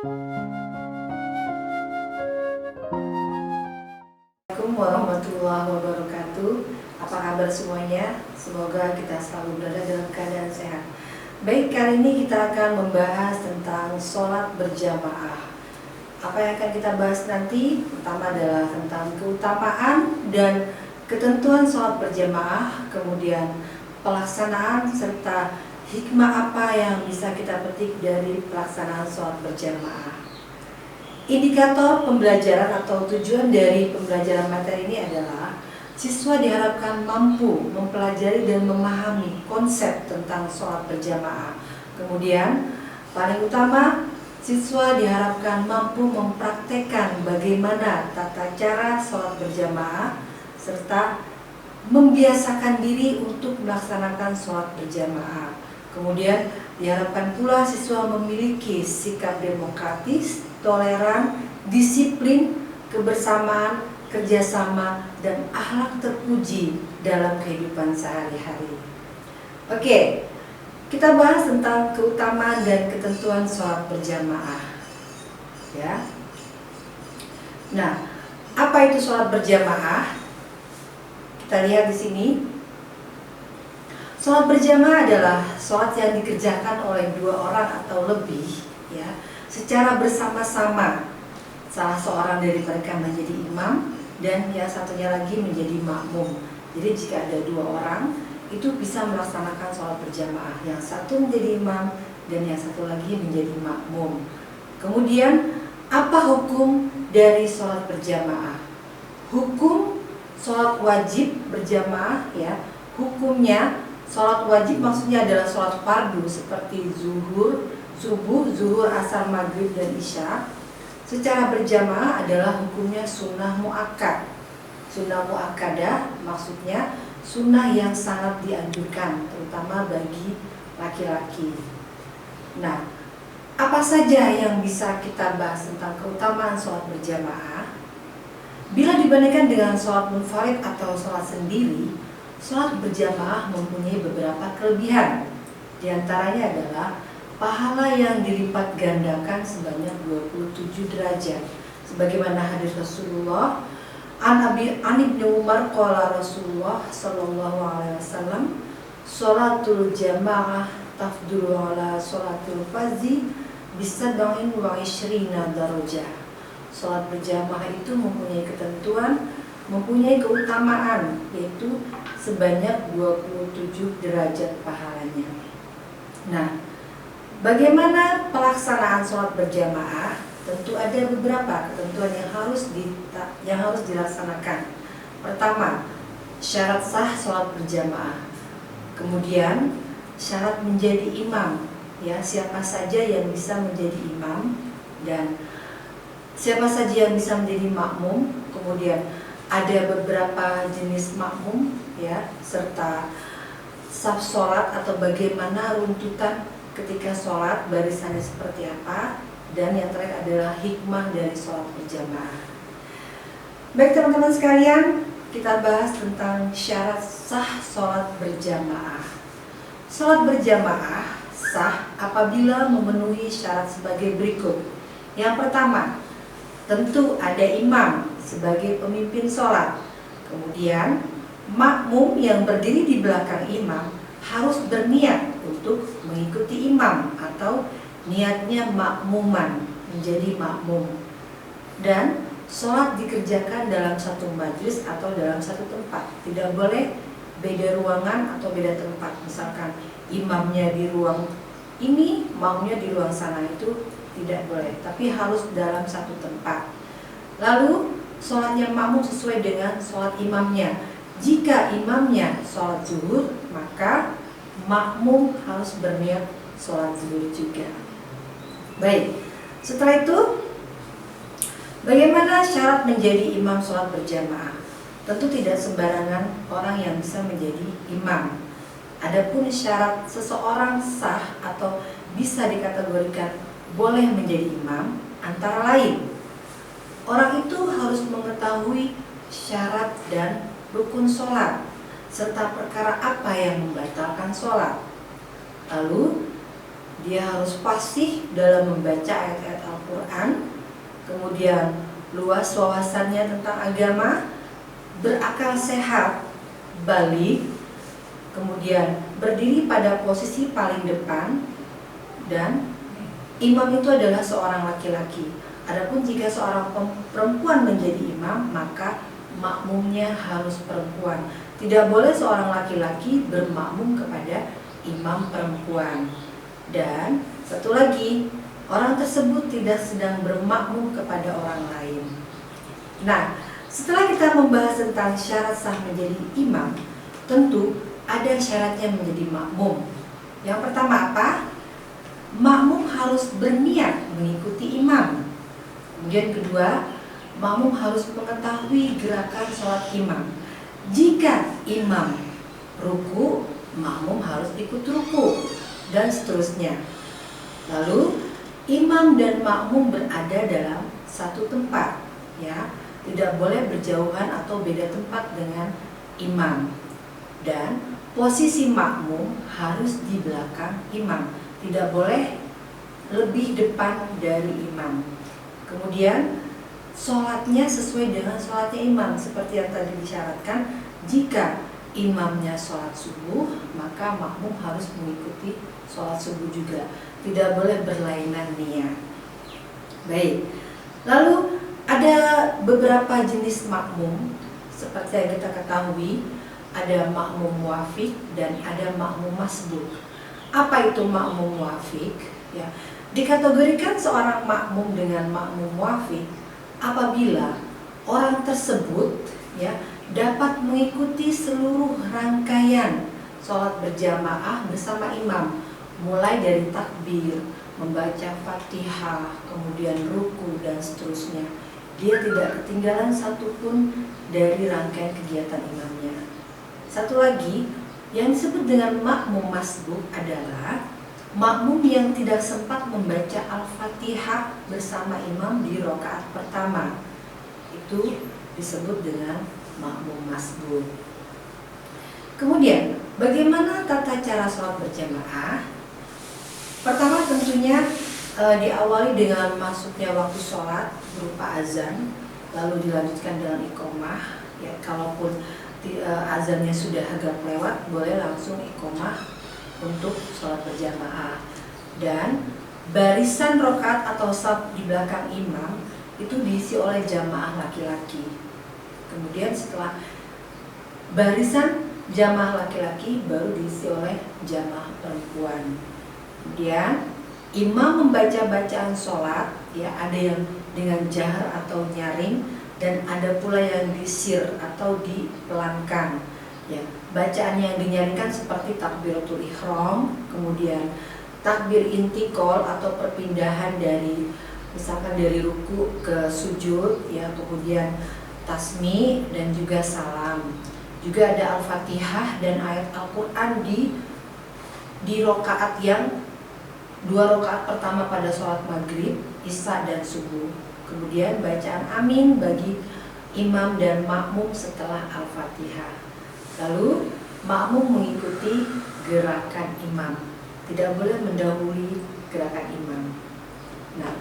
Assalamualaikum warahmatullahi wabarakatuh. Apa kabar semuanya? Semoga kita selalu berada dalam keadaan sehat. Baik, kali ini kita akan membahas tentang sholat berjamaah. Apa yang akan kita bahas nanti? Pertama adalah tentang keutamaan dan ketentuan sholat berjamaah, kemudian pelaksanaan serta hikmah apa yang bisa kita petik dari pelaksanaan sholat berjamaah. Indikator pembelajaran atau tujuan dari pembelajaran materi ini adalah siswa diharapkan mampu mempelajari dan memahami konsep tentang sholat berjamaah. Kemudian, paling utama, siswa diharapkan mampu mempraktekkan bagaimana tata cara sholat berjamaah serta membiasakan diri untuk melaksanakan sholat berjamaah. Kemudian, diharapkan pula siswa memiliki sikap demokratis, toleran, disiplin, kebersamaan, kerjasama, dan akhlak terpuji dalam kehidupan sehari-hari. Oke, kita bahas tentang keutamaan dan ketentuan sholat berjamaah. Ya. Nah, apa itu sholat berjamaah? Kita lihat di sini. Sholat berjamaah adalah sholat yang dikerjakan oleh dua orang atau lebih, ya, secara bersama-sama. Salah seorang dari mereka menjadi imam dan yang satunya lagi menjadi makmum. Jadi jika ada dua orang itu bisa melaksanakan sholat berjamaah. Yang satu menjadi imam dan yang satu lagi menjadi makmum. Kemudian apa hukum dari sholat berjamaah? Hukum sholat wajib berjamaah, ya, hukumnya sholat wajib maksudnya adalah sholat fardu seperti zuhur, subuh, zuhur, asar, maghrib, dan isya. Secara berjamaah adalah hukumnya sunnah muakkad. Sunnah muakkadah maksudnya sunnah yang sangat dianjurkan, terutama bagi laki-laki. Nah, apa saja yang bisa kita bahas tentang keutamaan sholat berjamaah? Bila dibandingkan dengan sholat munfarid atau sholat sendiri, sholat berjamaah mempunyai beberapa kelebihan. Di antaranya adalah pahala yang dilipat gandakan sebanyak 27 derajat. Sebagaimana hadis Rasulullah, An Ibnu Umar qala Rasulullah sallallahu alaihi wasallam, sholatul jamaah tafdulu ala sholatul fardhi bisad'in wa ishrina darajah. Sholat berjamaah itu mempunyai ketentuan, mempunyai keutamaan, yaitu sebanyak 27 derajat pahalanya. Nah, bagaimana pelaksanaan sholat berjamaah? Tentu ada beberapa ketentuan yang harus dilaksanakan. Pertama, syarat sah sholat berjamaah. Kemudian, syarat menjadi imam, ya, siapa saja yang bisa menjadi imam dan siapa saja yang bisa menjadi makmum. Kemudian ada beberapa jenis makmum, ya, serta saf sholat atau bagaimana runtutan ketika sholat, barisannya seperti apa, dan yang terakhir adalah hikmah dari sholat berjamaah. Baik teman-teman sekalian, kita bahas tentang syarat sah sholat berjamaah. Sholat berjamaah sah apabila memenuhi syarat sebagai berikut. Yang pertama, tentu ada imam sebagai pemimpin sholat. Kemudian makmum yang berdiri di belakang imam harus berniat untuk mengikuti imam atau niatnya makmuman, menjadi makmum. Dan sholat dikerjakan dalam satu majlis atau dalam satu tempat. Tidak boleh beda ruangan atau beda tempat. Misalkan imamnya di ruang ini, makmumnya di ruang sana, itu tidak boleh, tapi harus dalam satu tempat. Lalu sholatnya makmum sesuai dengan sholat imamnya. Jika imamnya sholat zuhur, maka makmum harus berniat sholat zuhur juga. Baik, setelah itu bagaimana syarat menjadi imam sholat berjamaah? Tentu tidak sembarangan orang yang bisa menjadi imam. Adapun syarat seseorang sah atau bisa dikategorikan boleh menjadi imam, antara lain, orang itu harus mengetahui syarat dan rukun sholat, serta perkara apa yang membatalkan sholat. Lalu dia harus fasih dalam membaca ayat-ayat Al-Quran, kemudian luas wawasannya tentang agama, berakal sehat, balik, kemudian berdiri pada posisi paling depan, dan imam itu adalah seorang laki-laki. Adapun jika seorang perempuan menjadi imam, maka makmumnya harus perempuan. Tidak boleh seorang laki-laki bermakmum kepada imam perempuan. Dan satu lagi, orang tersebut tidak sedang bermakmum kepada orang lain. Nah, setelah kita membahas tentang syarat sah menjadi imam, tentu ada syaratnya menjadi makmum. Yang pertama apa? Makmum harus berniat mengikuti imam. Kemudian kedua, makmum harus mengetahui gerakan sholat imam. Jika imam ruku, makmum harus ikut ruku, dan seterusnya. Lalu imam dan makmum berada dalam satu tempat, ya, tidak boleh berjauhan atau beda tempat dengan imam. Dan posisi makmum harus di belakang imam, tidak boleh lebih depan dari imam. Kemudian sholatnya sesuai dengan sholatnya imam, seperti yang tadi disyaratkan. Jika imamnya sholat subuh, maka makmum harus mengikuti sholat subuh juga, tidak boleh berlainan niat. Baik, lalu ada beberapa jenis makmum seperti yang kita ketahui, ada makmum muafiq dan ada makmum masbuk. Apa itu makmum muafiq? Ya, dikategorikan seorang makmum dengan makmum muafiq apabila orang tersebut, ya, dapat mengikuti seluruh rangkaian sholat berjamaah bersama imam, mulai dari takbir, membaca Fatihah, kemudian ruku dan seterusnya. Dia tidak ketinggalan satupun dari rangkaian kegiatan imamnya. Satu lagi yang disebut dengan makmum masbuk adalah makmum yang tidak sempat membaca Al-Fatihah bersama imam di rakaat pertama. Itu disebut dengan makmum masbuk. Kemudian, bagaimana tata cara sholat berjamaah? Pertama tentunya diawali dengan masuknya waktu sholat berupa azan, lalu dilanjutkan dengan iqomah. Ya, kalaupun azannya sudah agak lewat, boleh langsung iqomah untuk sholat berjamaah. Dan barisan rakaat atau shaf di belakang imam itu diisi oleh jamaah laki-laki. Kemudian setelah barisan jamaah laki-laki baru diisi oleh jamaah perempuan. Kemudian imam membaca bacaan sholat, ya, ada yang dengan jahar atau nyaring, dan ada pula yang disir atau dipelankan. Ya, bacaan yang dinyaringkan seperti takbiratul ihram, kemudian takbir intikal atau perpindahan dari misalkan dari ruku ke sujud, ya, kemudian tasmi dan juga salam. Juga ada Al-Fatihah dan ayat Al-Quran di rakaat yang 2 rakaat pertama pada sholat maghrib, isya dan subuh. Kemudian bacaan amin bagi imam dan makmum setelah Al-Fatihah. Lalu makmum mengikuti gerakan imam, tidak boleh mendahului gerakan imam. Nah,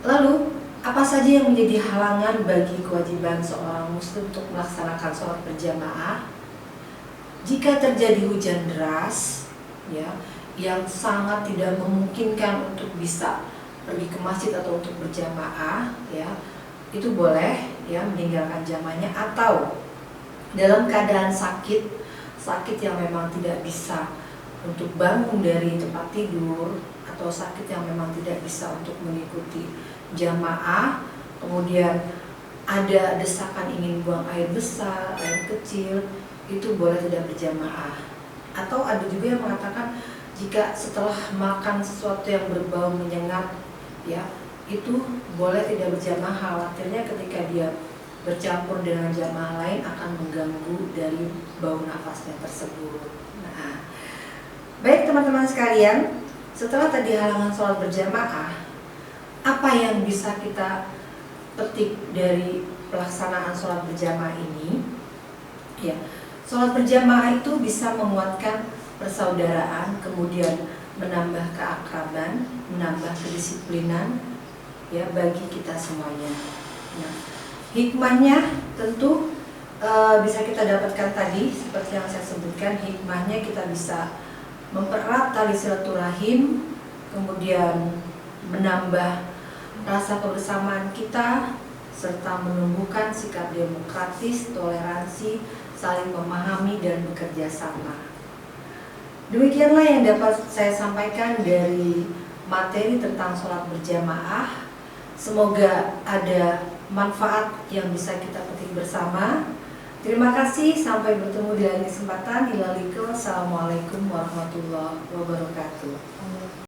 lalu apa saja yang menjadi halangan bagi kewajiban seorang muslim untuk melaksanakan sholat berjamaah? Jika terjadi hujan deras, ya, yang sangat tidak memungkinkan untuk bisa pergi ke masjid atau untuk berjamaah, ya, itu boleh, ya, meninggalkan jamaahnya. Atau dalam keadaan sakit yang memang tidak bisa untuk bangun dari tempat tidur, atau sakit yang memang tidak bisa untuk mengikuti jamaah, kemudian ada desakan ingin buang air besar, air kecil, itu boleh tidak berjamaah. Atau ada juga yang mengatakan jika setelah makan sesuatu yang berbau menyengat, ya, itu boleh tidak berjamaah, khawatirnya ketika dia bercampur dengan jamaah lain akan mengganggu dari bau nafasnya tersebut. Nah, baik teman-teman sekalian, setelah tadi halangan sholat berjamaah, apa yang bisa kita petik dari pelaksanaan sholat berjamaah ini? Ya, sholat berjamaah itu bisa menguatkan persaudaraan, kemudian menambah keakraban, menambah kedisiplinan ya bagi kita semuanya. Nah, hikmahnya tentu bisa kita dapatkan tadi seperti yang saya sebutkan, hikmahnya kita bisa mempererat tali silaturahim, kemudian menambah rasa kebersamaan kita, serta menumbuhkan sikap demokratis, toleransi, saling memahami dan bekerja sama. Demikianlah yang dapat saya sampaikan dari materi tentang sholat berjamaah. Semoga ada manfaat yang bisa kita petik bersama. Terima kasih, sampai bertemu di lain kesempatan. Assalamualaikum warahmatullahi wabarakatuh.